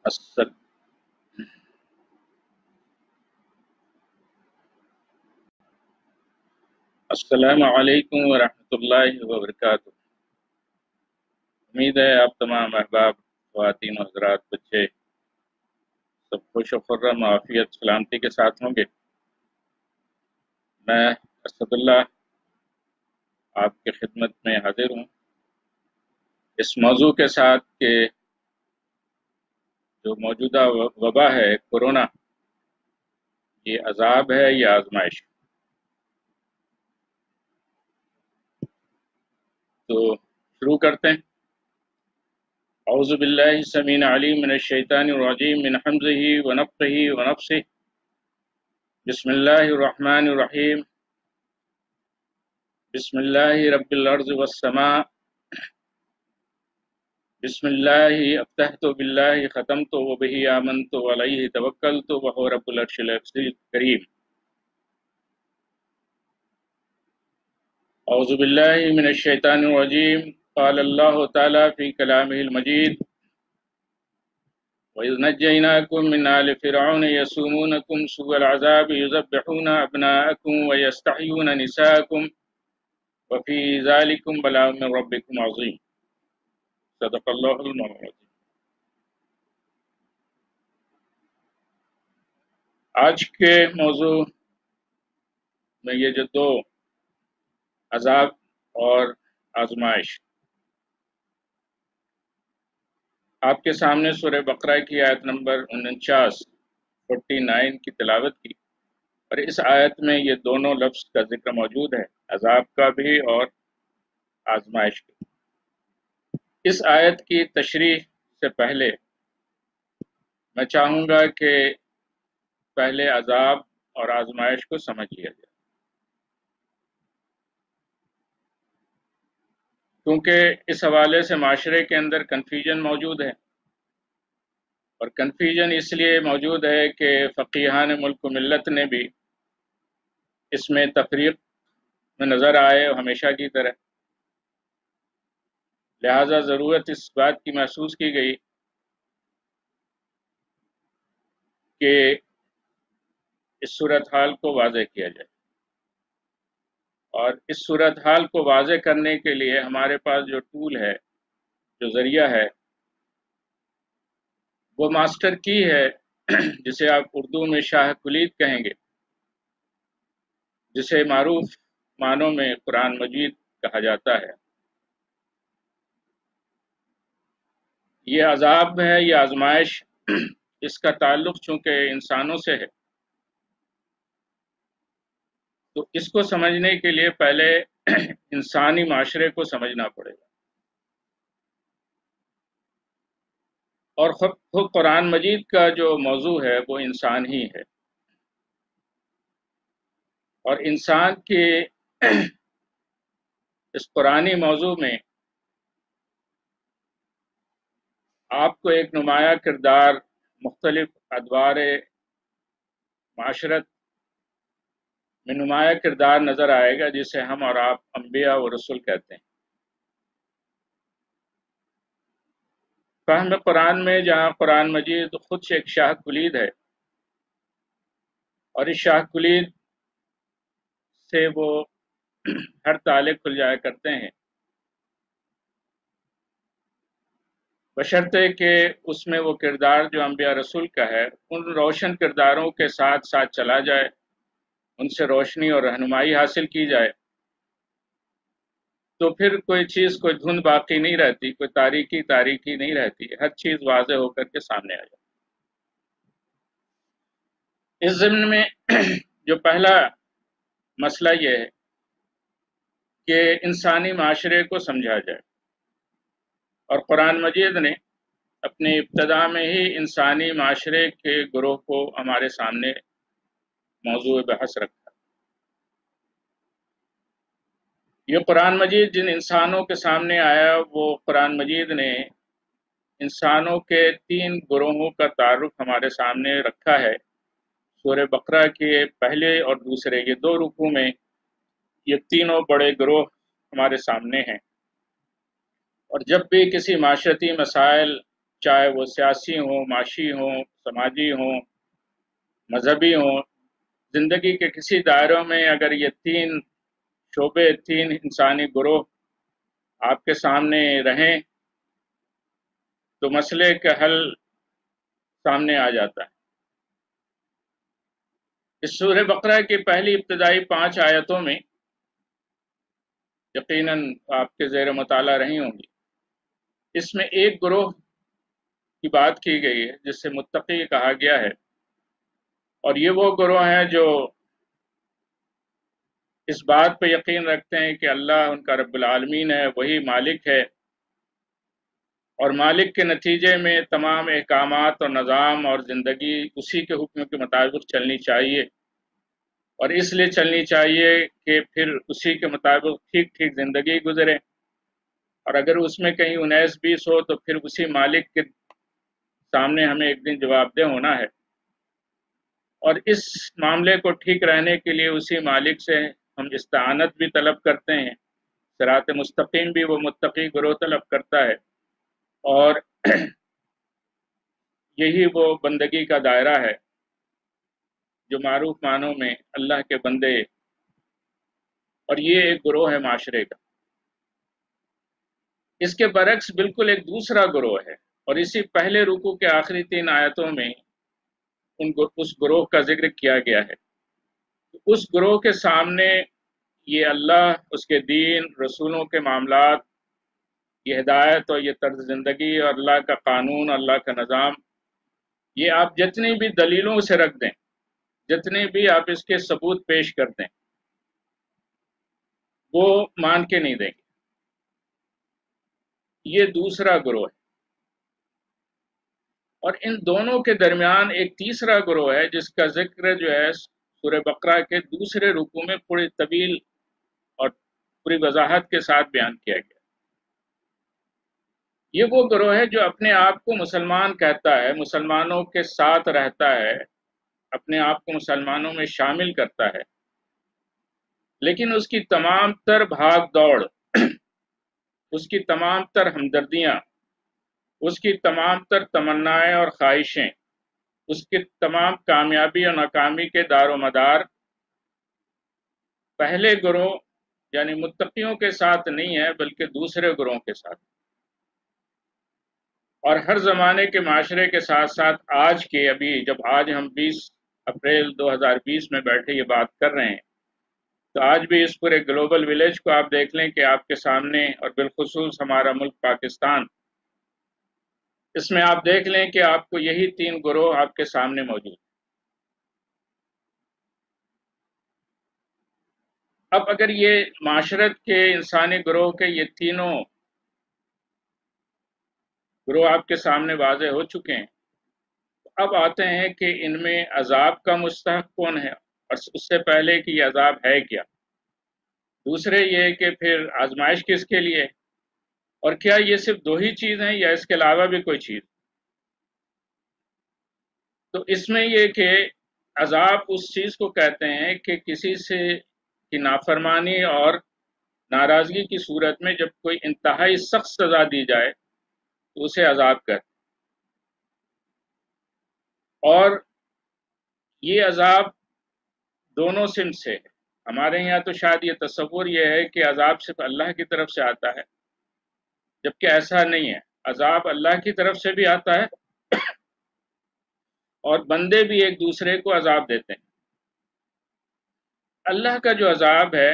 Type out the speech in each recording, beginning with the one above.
السل- السلام علیکم ورحمۃ اللہ وبرکاتہ۔ امید ہے آپ تمام احباب، خواتین و حضرات، بچے سب خوش و خرم عافیت سلامتی کے ساتھ ہوں گے۔ میں اسد اللہ آپ کی خدمت میں حاضر ہوں اس موضوع کے ساتھ کہ جو موجودہ وبا ہے کورونا، یہ عذاب ہے یا آزمائش؟ تو شروع کرتے ہیں۔ اعوذ باللہ السمیع العلیم من الشیطان الرجیم من حمزہ ونفخہ ونفثہ۔ بسم اللہ الرحمن الرحیم۔ بسم اللہ رب الارض والسماء۔ بسم اللہ افتحت باللہ ختمت وبہ آمنت وعلیہ توکلت وہو رب العرش الکریم۔ اعوذ باللہ من الشیطان الرجیم۔ قال اللہ تعالی فی کلامہ المجید وَإِذْ نَجَّيْنَاكُم مِّنْ آلِ فِرْعَوْنَ يَسُومُونَكُمْ سُوءَ الْعَذَابِ يُذَبِّحُونَ أَبْنَاءَكُمْ وَيَسْتَحْيُونَ نِسَاءَكُمْ وَفِي ذَلِكُمْ بَلَاءٌ مِّن رَّبِّكُمْ عَظِيمٌ۔ صدق اللہ العظیم۔ آج کے موضوع میں یہ جو دو عذاب اور آزمائش، آپ کے سامنے سورہ بقرہ کی آیت نمبر 49 کی تلاوت کی، اور اس آیت میں یہ دونوں لفظ کا ذکر موجود ہے، عذاب کا بھی اور آزمائش کا۔ اس آیت کی تشریح سے پہلے میں چاہوں گا کہ پہلے عذاب اور آزمائش کو سمجھ لیا جائے، کیونکہ اس حوالے سے معاشرے کے اندر کنفیوژن موجود ہے، اور کنفیوژن اس لیے موجود ہے کہ فقیہان ملک و ملت نے بھی اس میں تفریق میں نظر آئے ہمیشہ کی طرح، لہٰذا ضرورت اس بات کی محسوس کی گئی کہ اس صورتحال کو واضح کیا جائے، اور اس صورتحال کو واضح کرنے کے لیے ہمارے پاس جو ٹول ہے، جو ذریعہ ہے، وہ ماسٹر کی ہے، جسے آپ اردو میں شاہ کلید کہیں گے، جسے معروف معنوں میں قرآن مجید کہا جاتا ہے۔ یہ عذاب ہے، یہ آزمائش، اس کا تعلق چونکہ انسانوں سے ہے، تو اس کو سمجھنے کے لیے پہلے انسانی معاشرے کو سمجھنا پڑے گا، اور خود قرآن مجید کا جو موضوع ہے وہ انسان ہی ہے، اور انسان کے اس قرآنی موضوع میں آپ کو ایک نمایاں کردار مختلف ادوار معاشرت میں نمایاں کردار نظر آئے گا، جسے ہم اور آپ انبیاء و رسول کہتے ہیں۔ فہم قرآن میں جہاں قرآن مجید خود سے ایک شاہ کلید ہے، اور اس شاہ کلید سے وہ ہر تالے کھل جایا کرتے ہیں، بشرطے کہ اس میں وہ کردار جو انبیاء رسول کا ہے، ان روشن کرداروں کے ساتھ ساتھ چلا جائے، ان سے روشنی اور رہنمائی حاصل کی جائے، تو پھر کوئی چیز، کوئی دھند باقی نہیں رہتی، کوئی تاریکی نہیں رہتی، ہر چیز واضح ہو کر کے سامنے آ جائے۔ اس ضمن میں جو پہلا مسئلہ یہ ہے کہ انسانی معاشرے کو سمجھا جائے، اور قرآن مجید نے اپنی ابتدا میں ہی انسانی معاشرے کے گروہ کو ہمارے سامنے موضوع بحث رکھا۔ یہ قرآن مجید جن انسانوں کے سامنے آیا، وہ قرآن مجید نے انسانوں کے 3 گروہوں کا تعارف ہمارے سامنے رکھا ہے۔ سورہ بقرہ کے پہلے اور دوسرے، یہ 2 رکوع میں یہ تینوں بڑے گروہ ہمارے سامنے ہیں، اور جب بھی کسی معاشرتی مسائل چاہے وہ سیاسی ہوں، معاشی ہوں، سماجی ہوں، مذہبی ہوں، زندگی کے کسی دائروں میں اگر یہ تین شعبے، تین انسانی گروہ آپ کے سامنے رہیں تو مسئلے کا حل سامنے آ جاتا ہے۔ اس سورہ بقرہ کی پہلی ابتدائی 5 آیتوں میں یقیناً آپ کے زیر مطالعہ رہی ہوں گی، اس میں ایک گروہ کی بات کی گئی ہے جس سے متقی کہا گیا ہے، اور یہ وہ گروہ ہیں جو اس بات پہ یقین رکھتے ہیں کہ اللہ ان کا رب العالمین ہے، وہی مالک ہے، اور مالک کے نتیجے میں تمام احکامات اور نظام اور زندگی اسی کے حکم کے مطابق چلنی چاہیے، اور اس لیے چلنی چاہیے کہ پھر اسی کے مطابق ٹھیک ٹھیک زندگی گزرے، اور اگر اس میں کہیں 19-20 ہو تو پھر اسی مالک کے سامنے ہمیں ایک دن جواب دہ ہونا ہے، اور اس معاملے کو ٹھیک رہنے کے لیے اسی مالک سے ہم استعانت بھی طلب کرتے ہیں۔ صراط مستقیم بھی وہ متقی گروہ طلب کرتا ہے، اور یہی وہ بندگی کا دائرہ ہے جو معروف معنوں میں اللہ کے بندے، اور یہ ایک گروہ ہے معاشرے کا۔ اس کے برعکس بالکل ایک دوسرا گروہ ہے، اور اسی پہلے رکوع کے آخری 3 آیتوں میں اس گروہ کا ذکر کیا گیا ہے۔ اس گروہ کے سامنے یہ اللہ، اس کے دین، رسولوں کے معاملات، یہ ہدایت اور یہ طرز زندگی اور اللہ کا قانون، اللہ کا نظام، یہ آپ جتنی بھی دلیلوں سے رکھ دیں، جتنے بھی آپ اس کے ثبوت پیش کر دیں، وہ مان کے نہیں دیں گے۔ یہ دوسرا گروہ ہے، اور ان دونوں کے درمیان ایک تیسرا گروہ ہے جس کا ذکر جو ہے سورہ بقرہ کے دوسرے رکوع میں پوری طویل اور پوری وضاحت کے ساتھ بیان کیا گیا۔ یہ وہ گروہ ہے جو اپنے آپ کو مسلمان کہتا ہے، مسلمانوں کے ساتھ رہتا ہے، اپنے آپ کو مسلمانوں میں شامل کرتا ہے، لیکن اس کی تمام تر بھاگ دوڑ، اس کی تمام تر ہمدردیاں، اس کی تمام تر تمنائیں اور خواہشیں، اس کی تمام کامیابی اور ناکامی کے دار و مدار پہلے گروہ یعنی متقیوں کے ساتھ نہیں ہے بلکہ دوسرے گروہوں کے ساتھ، اور ہر زمانے کے معاشرے کے ساتھ ساتھ آج کے جب آج ہم 20 اپریل 2020 میں بیٹھے یہ بات کر رہے ہیں، تو آج بھی اس پورے گلوبل ولیج کو آپ دیکھ لیں کہ آپ کے سامنے، اور بالخصوص ہمارا ملک پاکستان، اس میں آپ دیکھ لیں کہ آپ کو یہی 3 گروہ آپ کے سامنے موجود ہیں۔ اب اگر یہ معاشرت کے انسانی گروہ کے یہ تینوں گروہ آپ کے سامنے واضح ہو چکے ہیں، تو اب آتے ہیں کہ ان میں عذاب کا مستحق کون ہے، اور اس سے پہلے کہ یہ عذاب ہے کیا، دوسرے یہ کہ پھر آزمائش کس کے لیے، اور کیا یہ صرف 2 ہی چیز ہیں یا اس کے علاوہ بھی کوئی چیز۔ تو اس میں یہ کہ عذاب اس چیز کو کہتے ہیں کہ کسی سے کی نافرمانی اور ناراضگی کی صورت میں جب کوئی انتہائی سخت سزا دی جائے تو اسے عذاب کہتے ہیں، اور یہ عذاب دونوں سمت سے ہے۔ ہمارے یہاں تو شاید یہ تصور یہ ہے کہ عذاب صرف اللہ کی طرف سے آتا ہے، جبکہ ایسا نہیں ہے۔ عذاب اللہ کی طرف سے بھی آتا ہے، اور بندے بھی ایک دوسرے کو عذاب دیتے ہیں۔ اللہ کا جو عذاب ہے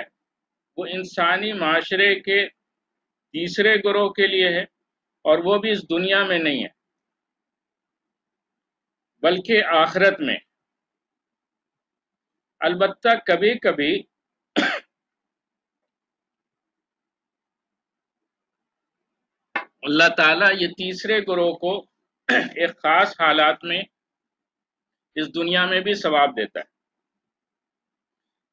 وہ انسانی معاشرے کے تیسرے گروہ کے لیے ہے، اور وہ بھی اس دنیا میں نہیں ہے بلکہ آخرت میں۔ البتہ کبھی کبھی اللہ تعالیٰ یہ تیسرے گروہ کو ایک خاص حالات میں اس دنیا میں بھی ثواب دیتا ہے،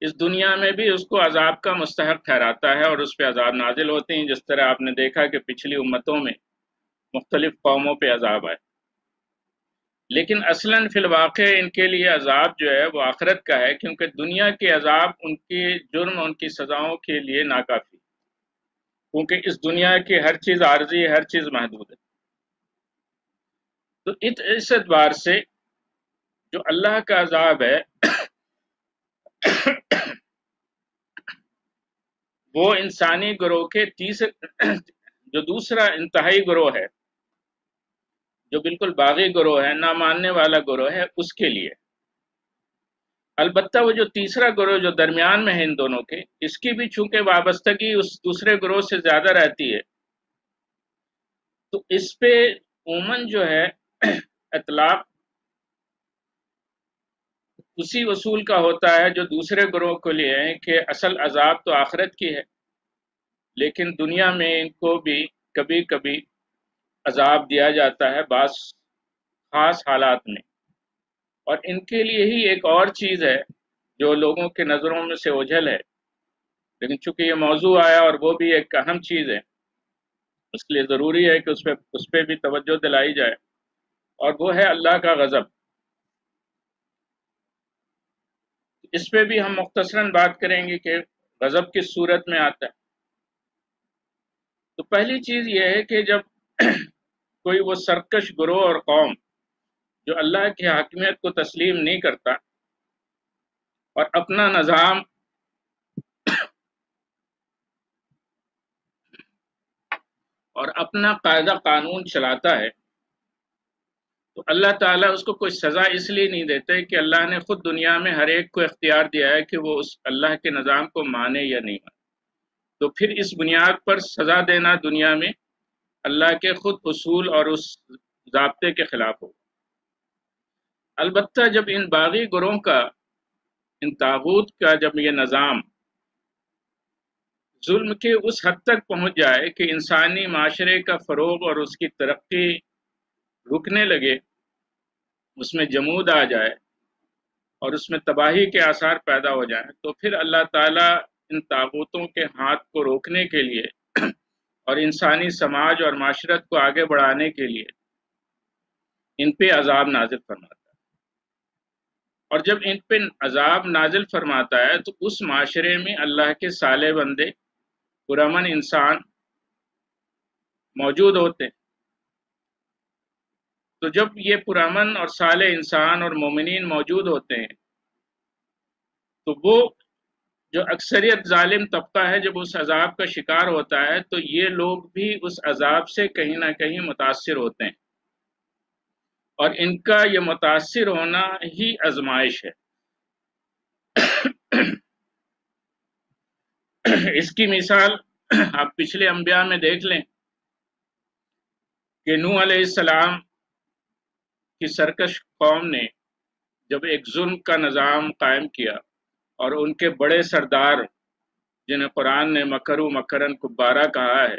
اس دنیا میں بھی اس کو عذاب کا مستحق ٹھہراتا ہے، اور اس پہ عذاب نازل ہوتے ہیں، جس طرح آپ نے دیکھا کہ پچھلی امتوں میں مختلف قوموں پہ عذاب آئے، لیکن اصلاً فی الواقع ان کے لیے عذاب جو ہے وہ آخرت کا ہے، کیونکہ دنیا کے عذاب ان کے جرم، ان کی سزاؤں کے لیے ناکافی، کیونکہ اس دنیا کی ہر چیز عارضی ہے، ہر چیز محدود ہے۔ تو اس اعتبار سے جو اللہ کا عذاب ہے وہ انسانی گروہ کے جو دوسرا انتہائی گروہ ہے، جو بالکل باغی گروہ ہے، نہ ماننے والا گروہ ہے، اس کے لیے۔ البتہ وہ جو تیسرا گروہ جو درمیان میں ہے ان دونوں کے، اس کی بھی چونکہ وابستگی اس دوسرے گروہ سے زیادہ رہتی ہے، تو اس پہ عموماً جو ہے اطلاق اسی اصول کا ہوتا ہے جو دوسرے گروہ کو لیے ہیں کہ اصل عذاب تو آخرت کی ہے، لیکن دنیا میں ان کو بھی کبھی کبھی عذاب دیا جاتا ہے بعض خاص حالات میں، اور ان کے لیے ہی ایک اور چیز ہے جو لوگوں کے نظروں میں سے اوجھل ہے، لیکن چونکہ یہ موضوع آیا اور وہ بھی ایک اہم چیز ہے، اس کے لیے ضروری ہے کہ اس پہ بھی توجہ دلائی جائے، اور وہ ہے اللہ کا غضب۔ اس پہ بھی ہم مختصراً بات کریں گے کہ غضب کس صورت میں آتا ہے۔ تو پہلی چیز یہ ہے کہ جب کوئی وہ سرکش گروہ اور قوم جو اللہ کی حاکمیت کو تسلیم نہیں کرتا اور اپنا نظام اور اپنا قاعدہ قانون چلاتا ہے، تو اللہ تعالیٰ اس کو کوئی سزا اس لیے نہیں دیتے کہ اللہ نے خود دنیا میں ہر ایک کو اختیار دیا ہے کہ وہ اس اللہ کے نظام کو مانے یا نہیں مانے، تو پھر اس بنیاد پر سزا دینا دنیا میں اللہ کے خود اصول اور اس ضابطے کے خلاف ہو۔ البتہ جب ان باغی گروہوں کا، ان طاغوت کا جب یہ نظام ظلم کے اس حد تک پہنچ جائے کہ انسانی معاشرے کا فروغ اور اس کی ترقی رکنے لگے، اس میں جمود آ جائے اور اس میں تباہی کے آثار پیدا ہو جائیں، تو پھر اللہ تعالیٰ ان طاغوتوں کے ہاتھ کو روکنے کے لیے اور انسانی سماج اور معاشرت کو آگے بڑھانے کے لیے ان پہ عذاب نازل فرماتا ہے، اور جب ان پہ عذاب نازل فرماتا ہے تو اس معاشرے میں اللہ کے صالح بندے، پرامن انسان موجود ہوتے ہیں۔ تو جب یہ پرامن اور صالح انسان اور مومنین موجود ہوتے ہیں تو وہ جو اکثریت ظالم طبقہ ہے جب اس عذاب کا شکار ہوتا ہے تو یہ لوگ بھی اس عذاب سے کہیں نہ کہیں متاثر ہوتے ہیں، اور ان کا یہ متاثر ہونا ہی آزمائش ہے۔ اس کی مثال آپ پچھلے انبیاء میں دیکھ لیں کہ نوح علیہ السلام کی سرکش قوم نے جب ایک ظلم کا نظام قائم کیا اور ان کے بڑے سردار جنہیں قرآن نے مکروا مکرن کبارہ کہا ہے،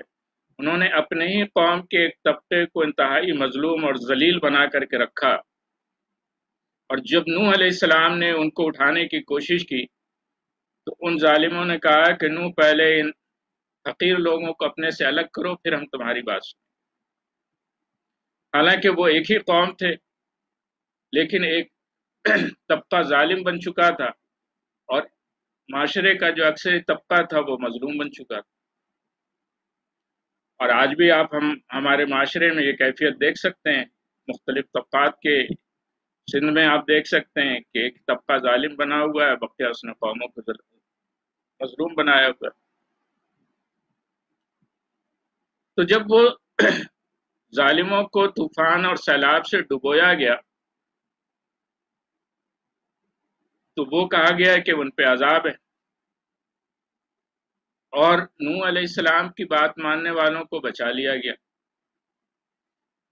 انہوں نے اپنے ہی قوم کے ایک طبقے کو انتہائی مظلوم اور ذلیل بنا کر کے رکھا، اور جب نوح علیہ السلام نے ان کو اٹھانے کی کوشش کی تو ان ظالموں نے کہا کہ نوح پہلے ان حقیر لوگوں کو اپنے سے الگ کرو پھر ہم تمہاری بات سنیں۔ حالانکہ وہ ایک ہی قوم تھے، لیکن ایک طبقہ ظالم بن چکا تھا اور معاشرے کا جو اکثر طبقہ تھا وہ مظلوم بن چکا تھا۔ اور آج بھی آپ ہمارے معاشرے میں یہ کیفیت دیکھ سکتے ہیں، مختلف طبقات کے سندھ میں آپ دیکھ سکتے ہیں کہ ایک طبقہ ظالم بنا ہوا ہے، بقیہ اس نے قوموں کو مظلوم بنایا ہوا ہے۔ تو جب وہ ظالموں کو طوفان اور سیلاب سے ڈبویا گیا تو وہ کہا گیا کہ ان پہ عذاب ہے، اور نوح علیہ السلام کی بات ماننے والوں کو بچا لیا گیا۔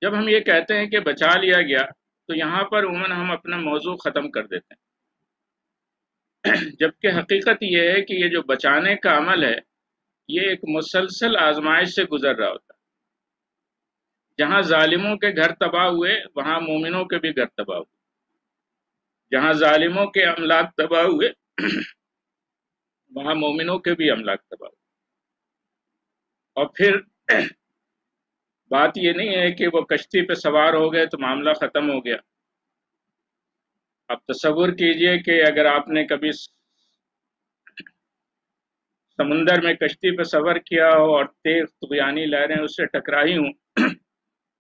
جب ہم یہ کہتے ہیں کہ بچا لیا گیا تو یہاں پر عموماً ہم اپنا موضوع ختم کر دیتے ہیں، جبکہ حقیقت یہ ہے کہ یہ جو بچانے کا عمل ہے یہ ایک مسلسل آزمائش سے گزر رہا ہوتا ہے۔ جہاں ظالموں کے گھر تباہ ہوئے وہاں مومنوں کے بھی گھر تباہ ہوئے، جہاں ظالموں کے املاک تباہ ہوئے وہاں مومنوں کے بھی املاک تباہ ہوئے۔ اور پھر بات یہ نہیں ہے کہ وہ کشتی پہ سوار ہو گئے تو معاملہ ختم ہو گیا۔ اب تصور کیجئے کہ اگر آپ نے کبھی سمندر میں کشتی پہ سفر کیا ہو اور تیز طغیانی لہریں اس سے ٹکرائی ہوں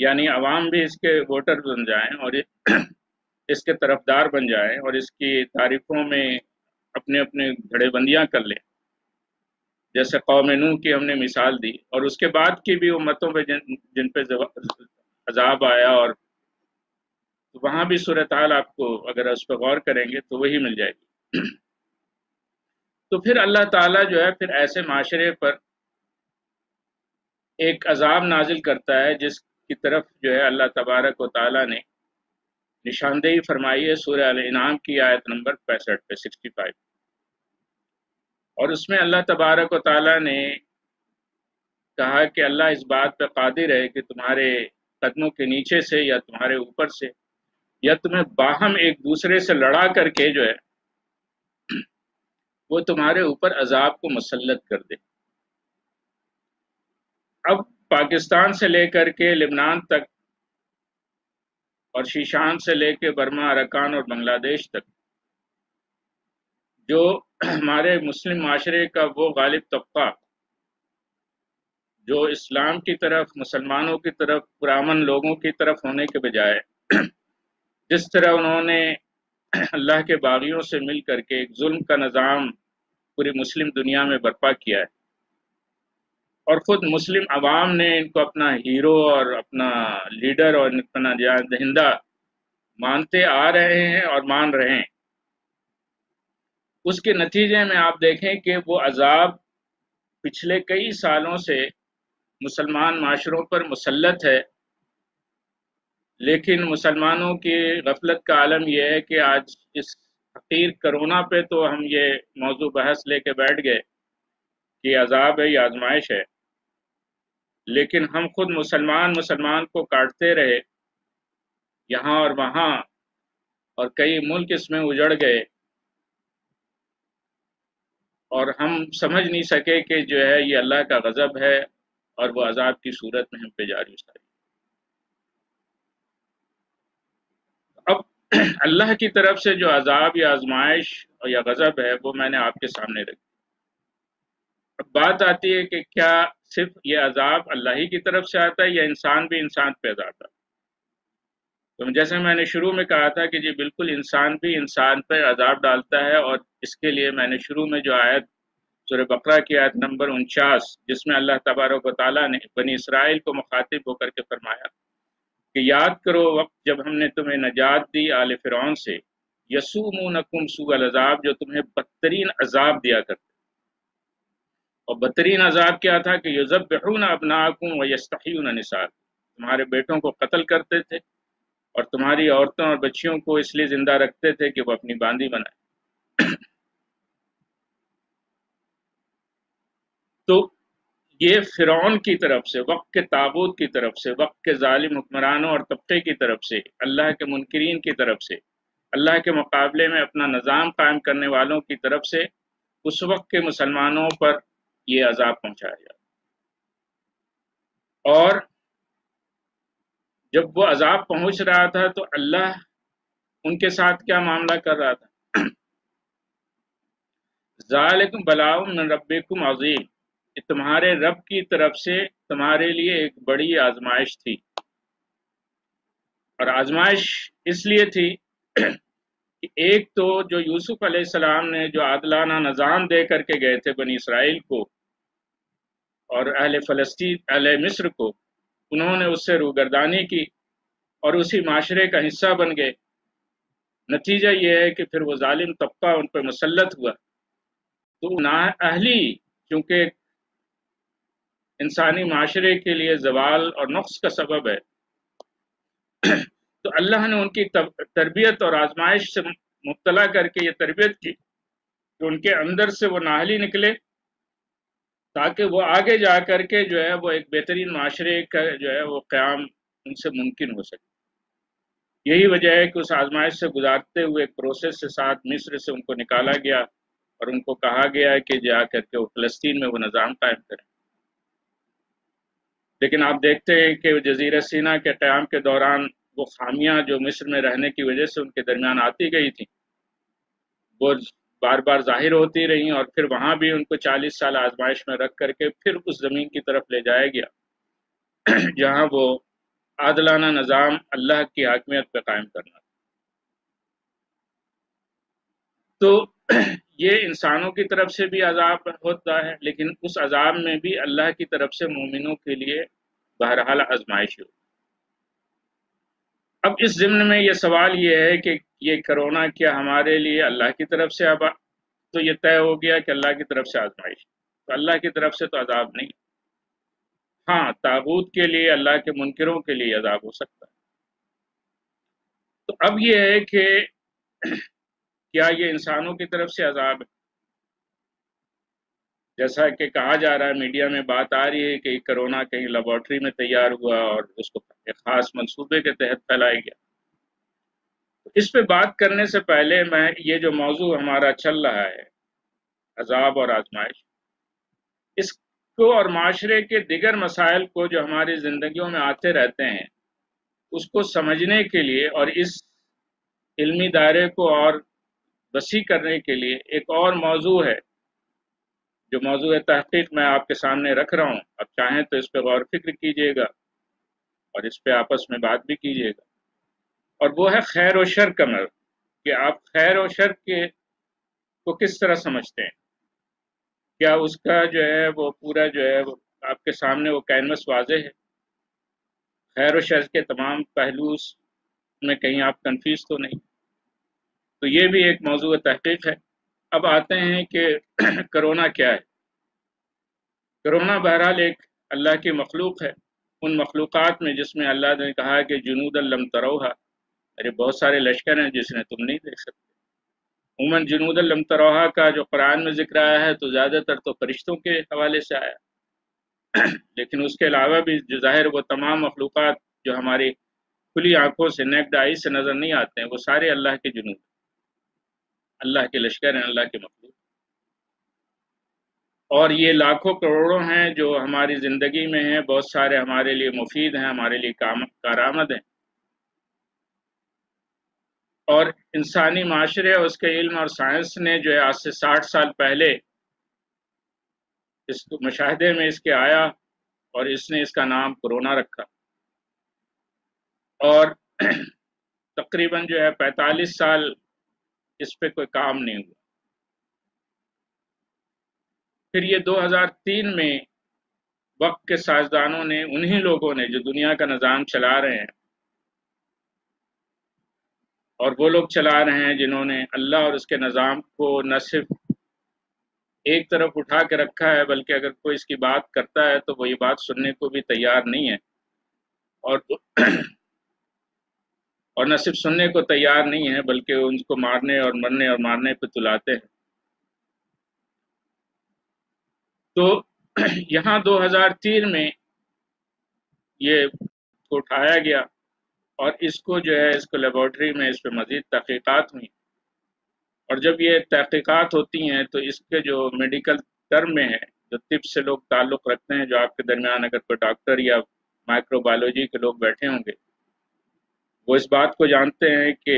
یعنی عوام بھی اس کے ووٹر بن جائیں اور اس کے طرفدار بن جائیں اور اس کی تعریفوں میں اپنے اپنے گھڑے بندیاں کر لیں، جیسے قوم نوح کی ہم نے مثال دی، اور اس کے بعد کی بھی امتوں پہ جن پہ عذاب آیا، اور وہاں بھی صورتحال آپ کو اگر اس پہ غور کریں گے تو وہی مل جائے گی۔ تو پھر اللہ تعالیٰ جو ہے پھر ایسے معاشرے پر ایک عذاب نازل کرتا ہے جس کی طرف جو ہے اللہ تبارک و تعالیٰ نے نشاندہی فرمائی ہے سورہ الانعام کی آیت نمبر 65 پہ 65، اور اس میں اللہ تبارک و تعالیٰ نے کہا کہ اللہ اس بات پہ قادر ہے کہ تمہارے قدموں کے نیچے سے یا تمہارے اوپر سے یا تمہیں باہم ایک دوسرے سے لڑا کر کے جو ہے وہ تمہارے اوپر عذاب کو مسلط کر دے۔ اب پاکستان سے لے کر کے لبنان تک اور شیشان سے لے کے برما، اراکان اور بنگلہ دیش تک جو ہمارے مسلم معاشرے کا وہ غالب طبقہ جو اسلام کی طرف، مسلمانوں کی طرف، پرامن لوگوں کی طرف ہونے کے بجائے جس طرح انہوں نے اللہ کے باغیوں سے مل کر کے ایک ظلم کا نظام پوری مسلم دنیا میں برپا کیا ہے، اور خود مسلم عوام نے ان کو اپنا ہیرو اور اپنا لیڈر اور اپنا نجات دہندہ مانتے آ رہے ہیں اور مان رہے ہیں، اس کے نتیجے میں آپ دیکھیں کہ وہ عذاب پچھلے کئی سالوں سے مسلمان معاشروں پر مسلط ہے، لیکن مسلمانوں کی غفلت کا عالم یہ ہے کہ آج اس حقیر کرونا پہ تو ہم یہ موضوع بحث لے کے بیٹھ گئے کہ عذاب ہے یا آزمائش ہے، لیکن ہم خود مسلمان کو کاٹتے رہے یہاں اور وہاں، اور کئی ملک اس میں اجڑ گئے، اور ہم سمجھ نہیں سکے کہ جو ہے یہ اللہ کا غضب ہے اور وہ عذاب کی صورت میں ہم پہ جاری ہے۔ اب اللہ کی طرف سے جو عذاب یا آزمائش یا غضب ہے وہ میں نے آپ کے سامنے رکھی۔ اب بات آتی ہے کہ کیا صرف یہ عذاب اللہ ہی کی طرف سے آتا ہے یا انسان بھی انسان پہ آتا ہے؟ تو جیسے میں نے شروع میں کہا تھا کہ جی بالکل انسان بھی انسان پہ عذاب ڈالتا ہے، اور اس کے لیے میں نے شروع میں جو آیت سورہ بقرہ کی آیت نمبر 49 جس میں اللہ تبارک و تعالیٰ نے بنی اسرائیل کو مخاطب ہو کر کے فرمایا کہ یاد کرو وقت جب ہم نے تمہیں نجات دی آل فرعون سے، یسومونکم سوء العذاب، جو تمہیں بدترین عذاب دیا کرتے، اور بدترین عذاب کیا تھا کہ یذبحون ابناءکم ویستحیون نساءکم، تمہارے بیٹوں کو قتل کرتے تھے اور تمہاری عورتوں اور بچیوں کو اس لیے زندہ رکھتے تھے کہ وہ اپنی باندی بنائیں۔ تو یہ فرعون کی طرف سے، وقت کے طاغوت کی طرف سے، وقت کے ظالم حکمرانوں اور طبقے کی طرف سے، اللہ کے منکرین کی طرف سے، اللہ کے مقابلے میں اپنا نظام قائم کرنے والوں کی طرف سے اس وقت کے مسلمانوں پر یہ عذاب پہنچایا جاتا، اور جب وہ عذاب پہنچ رہا تھا تو اللہ ان کے ساتھ کیا معاملہ کر رہا تھا؟ ذالکم بلاء من ربکم عظیم، کہ تمہارے رب کی طرف سے تمہارے لیے ایک بڑی آزمائش تھی، اور آزمائش اس لیے تھی کہ ایک تو جو یوسف علیہ السلام نے جو عادلانہ نظام دے کر کے گئے تھے بنی اسرائیل کو اور اہل فلسطین، اہل مصر کو، انہوں نے اس سے روگردانی کی اور اسی معاشرے کا حصہ بن گئے۔ نتیجہ یہ ہے کہ پھر وہ ظالم طبقہ ان پہ مسلط ہوا، تو نااہلی چونکہ انسانی معاشرے کے لیے زوال اور نقص کا سبب ہے، تو اللہ نے ان کی تربیت اور آزمائش سے مبتلا کر کے یہ تربیت کی کہ ان کے اندر سے وہ نااہلی نکلے، تاکہ وہ آگے جا کر کے جو ہے وہ ایک بہترین معاشرے کا جو ہے وہ قیام ان سے ممکن ہو سکے۔ یہی وجہ ہے کہ اس آزمائش سے گزارتے ہوئے ایک پروسیس کے ساتھ مصر سے ان کو نکالا گیا اور ان کو کہا گیا کہ جا کر کے وہ فلسطین میں وہ نظام قائم کریں، لیکن آپ دیکھتے ہیں کہ جزیرہ سینا کے قیام کے دوران وہ خامیاں جو مصر میں رہنے کی وجہ سے ان کے درمیان آتی گئی تھیں وہ بار بار ظاہر ہوتی رہیں، اور پھر وہاں بھی ان کو 40 سال آزمائش میں رکھ کر کے پھر اس زمین کی طرف لے جایا گیا جہاں وہ عادلانہ نظام اللہ کی حاکمیت پہ قائم کرنا. تو یہ انسانوں کی طرف سے بھی عذاب ہوتا ہے، لیکن اس عذاب میں بھی اللہ کی طرف سے مومنوں کے لیے بہرحال آزمائش ہوتی. اب اس ضمن میں یہ سوال یہ ہے کہ یہ کرونا کیا ہمارے لیے اللہ کی طرف سے اب تو یہ طے ہو گیا کہ اللہ کی طرف سے آزمائش، تو اللہ کی طرف سے تو عذاب نہیں. ہاں، طاغوت کے لیے، اللہ کے منکروں کے لیے عذاب ہو سکتا ہے. تو اب یہ ہے کہ کیا یہ انسانوں کی طرف سے عذاب ہے؟ جیسا کہ کہا جا رہا ہے، میڈیا میں بات آ رہی ہے کہ کرونا کہیں لیبارٹری میں تیار ہوا اور اس کو ایک خاص منصوبے کے تحت پھیلایا گیا. اس پہ بات کرنے سے پہلے میں یہ جو موضوع ہمارا چل رہا ہے، عذاب اور آزمائش، اس کو اور معاشرے کے دیگر مسائل کو جو ہماری زندگیوں میں آتے رہتے ہیں اس کو سمجھنے کے لیے اور اس علمی دائرے کو اور وسیع کرنے کے لیے ایک اور موضوع ہے جو موضوع تحقیق میں آپ کے سامنے رکھ رہا ہوں. اب چاہیں تو اس پہ غور فکر کیجیے گا اور اس پہ آپس میں بات بھی کیجیے گا، اور وہ ہے خیر و شر کا مرض، کہ آپ خیر و شر کو کس طرح سمجھتے ہیں. کیا اس کا جو ہے وہ پورا جو ہے وہ آپ کے سامنے وہ کینوس واضح ہے؟ خیر و شر کے تمام پہلو میں کہیں آپ کنفیوز تو نہیں؟ تو یہ بھی ایک موضوع تحقیق ہے. اب آتے ہیں کہ کرونا کیا ہے. کرونا بہرحال ایک اللہ کی مخلوق ہے، ان مخلوقات میں جس میں اللہ نے کہا کہ جنود لم تروہا، ارے بہت سارے لشکر ہیں جس نے تم نہیں دیکھ سکتے. عموماً جنود لم تروہا کا جو قرآن میں ذکر آیا ہے تو زیادہ تر تو فرشتوں کے حوالے سے آیا، لیکن اس کے علاوہ بھی جو ظاہر وہ تمام مخلوقات جو ہماری کھلی آنکھوں سے نیکڈ آئی سے نظر نہیں آتے ہیں، وہ سارے اللہ کے جنود، اللہ کے لشکر ہیں، اللہ کے مخلوق. اور یہ لاکھوں کروڑوں ہیں جو ہماری زندگی میں ہیں، بہت سارے ہمارے لیے مفید ہیں، ہمارے لیے کارآمد ہیں. اور انسانی معاشرے اور اس کے علم اور سائنس نے جو ہے آج سے 60 سال پہلے اس مشاہدے میں اس کے آیا اور اس نے اس کا نام کرونا رکھا، اور تقریباً جو ہے 45 سال اس پہ کوئی کام نہیں ہوا. پھر یہ 2003 میں وقت کے سائنسدانوں نے، انہی لوگوں نے جو دنیا کا نظام چلا رہے ہیں، اور وہ لوگ چلا رہے ہیں جنہوں نے اللہ اور اس کے نظام کو نہ صرف ایک طرف اٹھا کے رکھا ہے، بلکہ اگر کوئی اس کی بات کرتا ہے تو وہ یہ بات سننے کو بھی تیار نہیں ہے، اور اور نہ صرف سننے کو تیار نہیں ہے بلکہ ان کو مارنے اور مرنے اور مارنے پہ تلاتے ہیں. تو یہاں 2003 میں یہ اٹھایا گیا اور اس کو جو ہے اس کو لیبارٹری میں اس پہ مزید تحقیقات ہوئی، اور جب یہ تحقیقات ہوتی ہیں تو اس کے جو میڈیکل ٹرم میں ہے، جو طب سے لوگ تعلق رکھتے ہیں، جو آپ کے درمیان اگر کوئی ڈاکٹر یا مائکرو بایولوجی کے لوگ بیٹھے ہوں گے، وہ اس بات کو جانتے ہیں کہ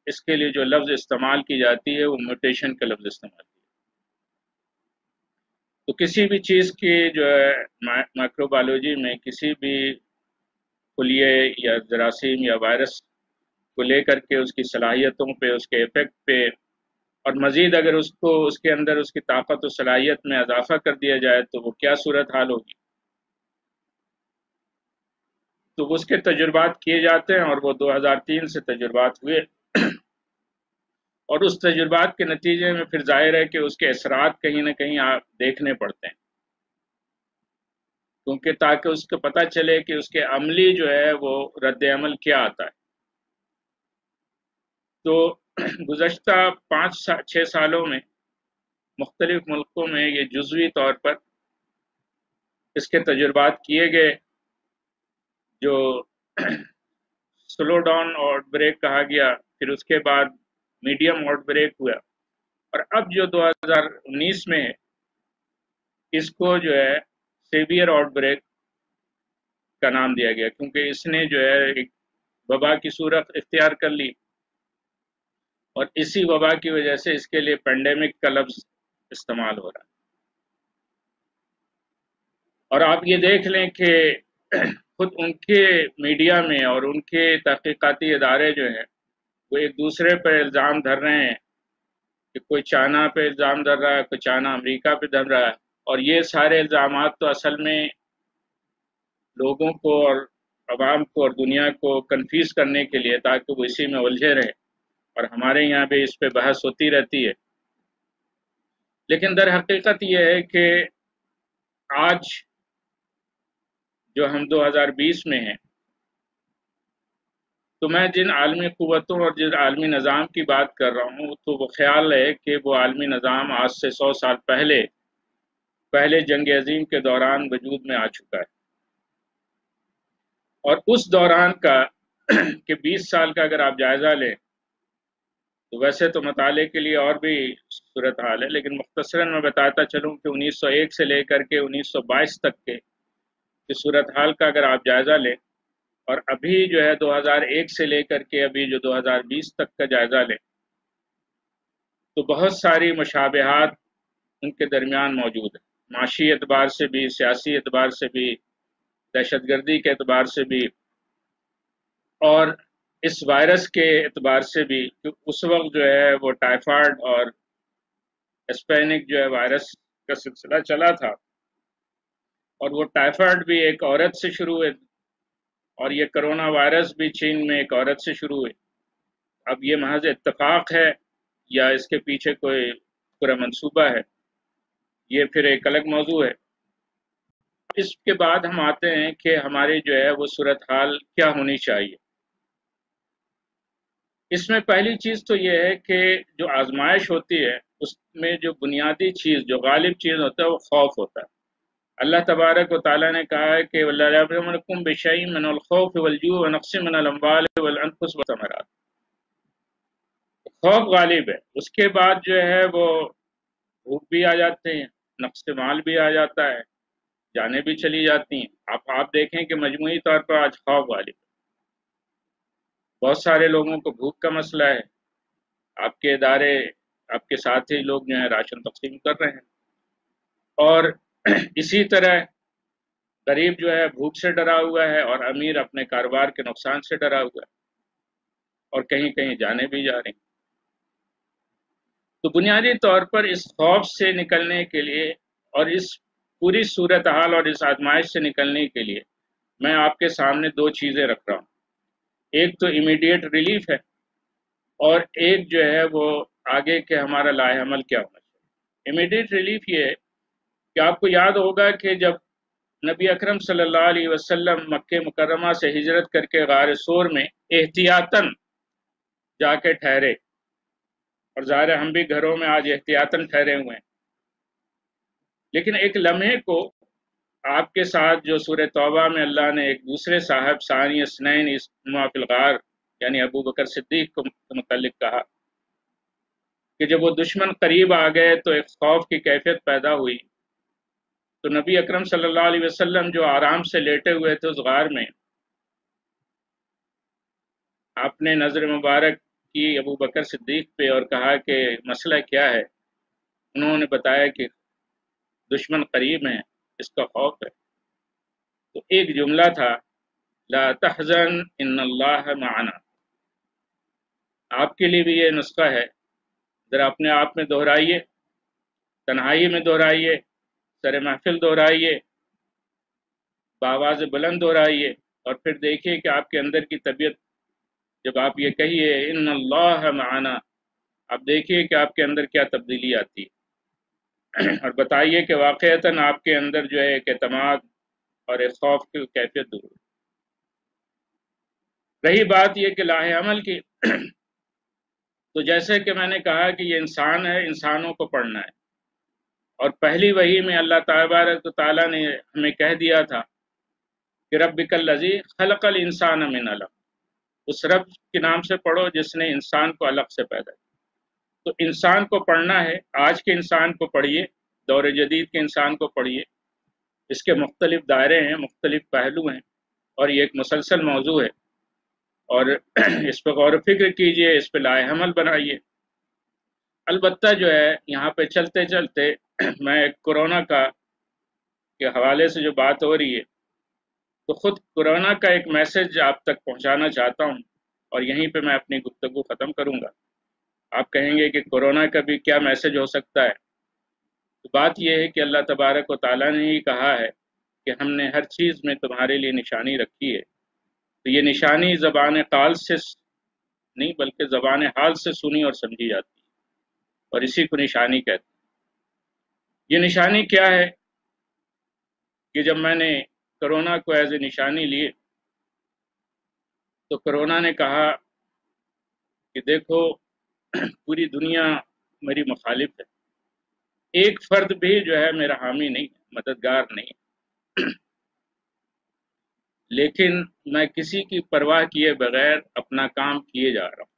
اس کے لیے جو لفظ استعمال کی جاتی ہے وہ میوٹیشن کا لفظ استعمال کی. تو کسی بھی چیز کی جو ہے مائکرو بایولوجی میں کسی بھی خلیے یا جراثیم یا وائرس کو لے کر کے اس کی صلاحیتوں پہ، اس کے ایفیکٹ پہ، اور مزید اگر اس کو اس کے اندر اس کی طاقت و صلاحیت میں اضافہ کر دیا جائے تو وہ کیا صورت حال ہوگی. تو اس کے تجربات کیے جاتے ہیں، اور وہ 2003 سے تجربات ہوئے، اور اس تجربات کے نتیجے میں پھر ظاہر ہے کہ اس کے اثرات کہیں نہ کہیں آپ دیکھنے پڑتے ہیں، کیونکہ تاکہ اس کو پتہ چلے کہ اس کے عملی جو ہے وہ رد عمل کیا آتا ہے. تو گزشتہ 5-6 سالوں میں مختلف ملکوں میں یہ جزوی طور پر اس کے تجربات کیے گئے، جو سلو ڈاؤن آؤٹ بریک کہا گیا، پھر اس کے بعد میڈیم آؤٹ بریک ہوا، اور اب جو 2019 میں ہے اس کو جو ہے سیویئر آؤٹ بریک کا نام دیا گیا، کیونکہ اس نے جو ہے ایک وبا کی صورت اختیار کر لی، اور اسی وبا کی وجہ سے اس کے لیے پینڈیمک کا لفظ استعمال ہو رہا ہے. اور آپ یہ دیکھ لیں کہ خود ان کے میڈیا میں اور ان کے تحقیقاتی ادارے جو ہیں وہ ایک دوسرے پر الزام دھر رہے ہیں کہ کوئی چائنا پہ الزام دھر رہا ہے، کوئی چائنا امریکہ پہ دھر رہا ہے، اور یہ سارے الزامات تو اصل میں لوگوں کو اور عوام کو اور دنیا کو کنفیوز کرنے کے لیے، تاکہ وہ اسی میں الجھے رہے، اور ہمارے یہاں بھی اس پہ بحث ہوتی رہتی ہے۔ لیکن در حقیقت یہ ہے کہ آج جو ہم 2020 میں ہیں، تو میں جن عالمی قوتوں اور جن عالمی نظام کی بات کر رہا ہوں، تو وہ خیال ہے کہ وہ عالمی نظام آج سے 100 سال پہلے جنگ عظیم کے دوران وجود میں آ چکا ہے، اور اس دوران کا کہ 20 سال کا اگر آپ جائزہ لیں تو ویسے تو مطالعے کے لیے اور بھی صورتحال ہے، لیکن مختصراً میں بتاتا چلوں کہ 1901 سے لے کر کے 1922 تک کے صورتحال کا اگر آپ جائزہ لیں، اور ابھی جو ہے 2001 سے لے کر کے ابھی جو 2020 تک کا جائزہ لیں، تو بہت ساری مشابہات ان کے درمیان موجود ہیں، معاشی اعتبار سے بھی، سیاسی اعتبار سے بھی، دہشت گردی کے اعتبار سے بھی، اور اس وائرس کے اعتبار سے بھی، کہ اس وقت جو ہے وہ ٹائیفائڈ اور اسپینک جو ہے وائرس کا سلسلہ چلا تھا، اور وہ ٹائیفائڈ بھی ایک عورت سے شروع ہوئے، اور یہ کرونا وائرس بھی چین میں ایک عورت سے شروع ہوئے۔ اب یہ محض اتفاق ہے یا اس کے پیچھے کوئی پورا منصوبہ ہے، یہ پھر ایک الگ موضوع ہے۔ اس کے بعد ہم آتے ہیں کہ ہماری جو ہے وہ صورتحال کیا ہونی چاہیے۔ اس میں پہلی چیز تو یہ ہے کہ جو آزمائش ہوتی ہے اس میں جو بنیادی چیز، جو غالب چیز ہوتا ہے، وہ خوف ہوتا ہے۔ اللہ تبارک و تعالیٰ نے کہا ہے کہ وَلَنَبْلُوَنَّكُم بِشَيْءٍ مِّنَ الْخَوْفِ وَالْجُوعِ وَنَقْصٍ مِّنَ الْأَمْوَالِ وَالْأَنفُسِ وَالثَّمَرَاتِ۔ خوف غالب ہے، اس کے بعد جو ہے وہ بھوک بھی آ جاتے ہیں، نقص مال بھی آ جاتا ہے، جانیں بھی چلی جاتی ہیں۔ آپ دیکھیں کہ مجموعی طور پر آج خوف غالب ہے، بہت سارے لوگوں کو بھوک کا مسئلہ ہے، آپ کے ادارے، آپ کے ساتھی لوگ جو ہیں راشن تقسیم کر رہے ہیں، اور اسی طرح غریب جو ہے بھوک سے ڈرا ہوا ہے، اور امیر اپنے کاروبار کے نقصان سے ڈرا ہوا ہے، اور کہیں کہیں جانے بھی جا رہی ہیں۔ تو بنیادی طور پر اس خوف سے نکلنے کے لیے اور اس پوری صورتحال اور اس آزمائش سے نکلنے کے لیے میں آپ کے سامنے دو چیزیں رکھ رہا ہوں۔ ایک تو امیڈیٹ ریلیف ہے، اور ایک جو ہے وہ آگے کے ہمارا لاہ عمل کیا ہونا چاہیے۔ امیڈیٹ ریلیف یہ ہے کہ آپ کو یاد ہوگا کہ جب نبی اکرم صلی اللہ علیہ وسلم مکہ مکرمہ سے ہجرت کر کے غار ثور میں احتیاطاً جا کے ٹھہرے، اور ظاہر ہے ہم بھی گھروں میں آج احتیاطاً ٹھہرے ہوئے ہیں، لیکن ایک لمحے کو آپ کے ساتھ جو سورہ توبہ میں اللہ نے ایک دوسرے صاحب ثانی اثنین اذ ہما فی الغار یعنی ابو بکر صدیق کو متعلق کہا کہ جب وہ دشمن قریب آ گئے تو ایک خوف کی کیفیت پیدا ہوئی، تو نبی اکرم صلی اللہ علیہ وسلم جو آرام سے لیٹے ہوئے تھے اس غار میں، آپ نے نظر مبارک کی ابو بکر صدیق پہ اور کہا کہ مسئلہ کیا ہے؟ انہوں نے بتایا کہ دشمن قریب ہیں، اس کا خوف ہے۔ تو ایک جملہ تھا، لا تحزن ان اللہ معنا۔ آپ کے لیے بھی یہ نسخہ ہے، ذرا اپنے آپ میں دہرائیے، تنہائی میں دہرائیے، سر محفل دہرائیے، بآواز بلند دہرائیے، اور پھر دیکھیے کہ آپ کے اندر کی طبیعت، جب آپ یہ کہیے ان اللہ معنا، آپ دیکھیے کہ آپ کے اندر کیا تبدیلی آتی ہے، اور بتائیے کہ واقعتاً آپ کے اندر جو ہے ایک اعتماد اور ایک خوف کی کیفیت دور۔ رہی بات یہ کہ لاہ عمل کی، تو جیسے کہ میں نے کہا کہ یہ انسان ہے، انسانوں کو پڑھنا ہے، اور پہلی وحی میں اللہ تبارک و تعالیٰ نے ہمیں کہہ دیا تھا کہ ربک الذی خلق الانسان من علق، اس رب کے نام سے پڑھو جس نے انسان کو علق سے پیدا کیا۔ تو انسان کو پڑھنا ہے، آج کے انسان کو پڑھیے، دور جدید کے انسان کو پڑھیے، اس کے مختلف دائرے ہیں، مختلف پہلو ہیں، اور یہ ایک مسلسل موضوع ہے، اور اس پہ غور و فکر کیجئے، اس پہ لائحہ عمل بنائیے۔ البتہ جو ہے یہاں پہ چلتے چلتے میں کورونا کے حوالے سے جو بات ہو رہی ہے، تو خود کورونا کا ایک میسج آپ تک پہنچانا چاہتا ہوں، اور یہیں پہ میں اپنی گفتگو ختم کروں گا۔ آپ کہیں گے کہ کورونا کا بھی کیا میسج ہو سکتا ہے؟ تو بات یہ ہے کہ اللہ تبارک و تعالیٰ نے ہی کہا ہے کہ ہم نے ہر چیز میں تمہارے لیے نشانی رکھی ہے۔ تو یہ نشانی زبان قال سے نہیں بلکہ زبان حال سے سنی اور سمجھی جاتی ہے، اور اسی کو نشانی کہتے ہیں۔ یہ نشانی کیا ہے کہ جب میں نے کرونا کو ایز اے نشانی لیے تو کرونا نے کہا کہ دیکھو پوری دنیا میری مخالف ہے، ایک فرد بھی جو ہے میرا حامی نہیں ہے، مددگار نہیں ہے، لیکن میں کسی کی پرواہ کیے بغیر اپنا کام کیے جا رہا ہوں۔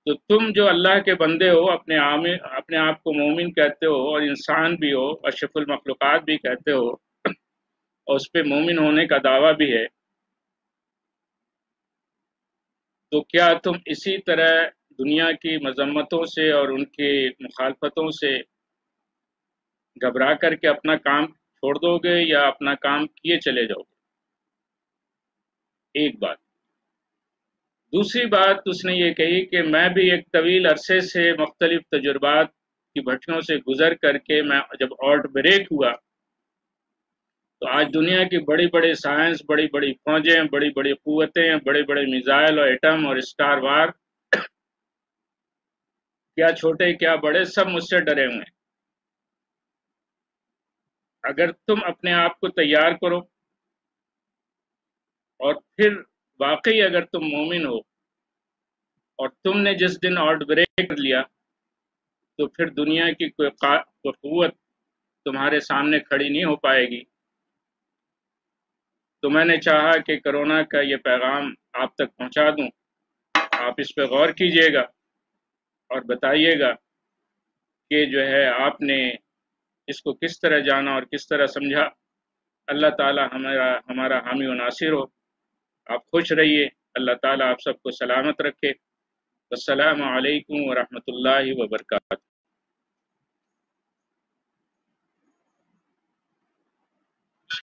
تو تم جو اللہ کے بندے ہو، اپنے آپ کو مومن کہتے ہو اور انسان بھی ہو، اشرف المخلوقات بھی کہتے ہو، اور اس پہ مومن ہونے کا دعویٰ بھی ہے، تو کیا تم اسی طرح دنیا کی مذمتوں سے اور ان کی مخالفتوں سے گھبرا کر کے اپنا کام چھوڑ دو گے یا اپنا کام کیے چلے جاؤ گے؟ ایک بات۔ دوسری بات اس نے یہ کہی کہ میں بھی ایک طویل عرصے سے مختلف تجربات کی بھٹیوں سے گزر کر کے میں جب آؤٹ بریک ہوا تو آج دنیا کی بڑی بڑی سائنس، بڑی بڑی فوجیں، بڑی بڑی قوتیں، بڑے بڑے میزائل اور ایٹم اور اسٹار وار، کیا چھوٹے کیا بڑے، سب مجھ سے ڈرے ہوئے ہیں۔ اگر تم اپنے آپ کو تیار کرو اور پھر واقعی اگر تم مومن ہو اور تم نے جس دن آؤٹ بریک کر لیا تو پھر دنیا کی کوئی قوت تمہارے سامنے کھڑی نہیں ہو پائے گی۔ تو میں نے چاہا کہ کرونا کا یہ پیغام آپ تک پہنچا دوں، آپ اس پہ غور کیجئے گا اور بتائیے گا کہ جو ہے آپ نے اس کو کس طرح جانا اور کس طرح سمجھا۔ اللہ تعالی ہمارا حامی و ناصر ہو۔ آپ خوش رہیے، اللہ تعالی آپ سب کو سلامت رکھے۔ السلام علیکم ورحمۃ اللہ وبرکاتہ۔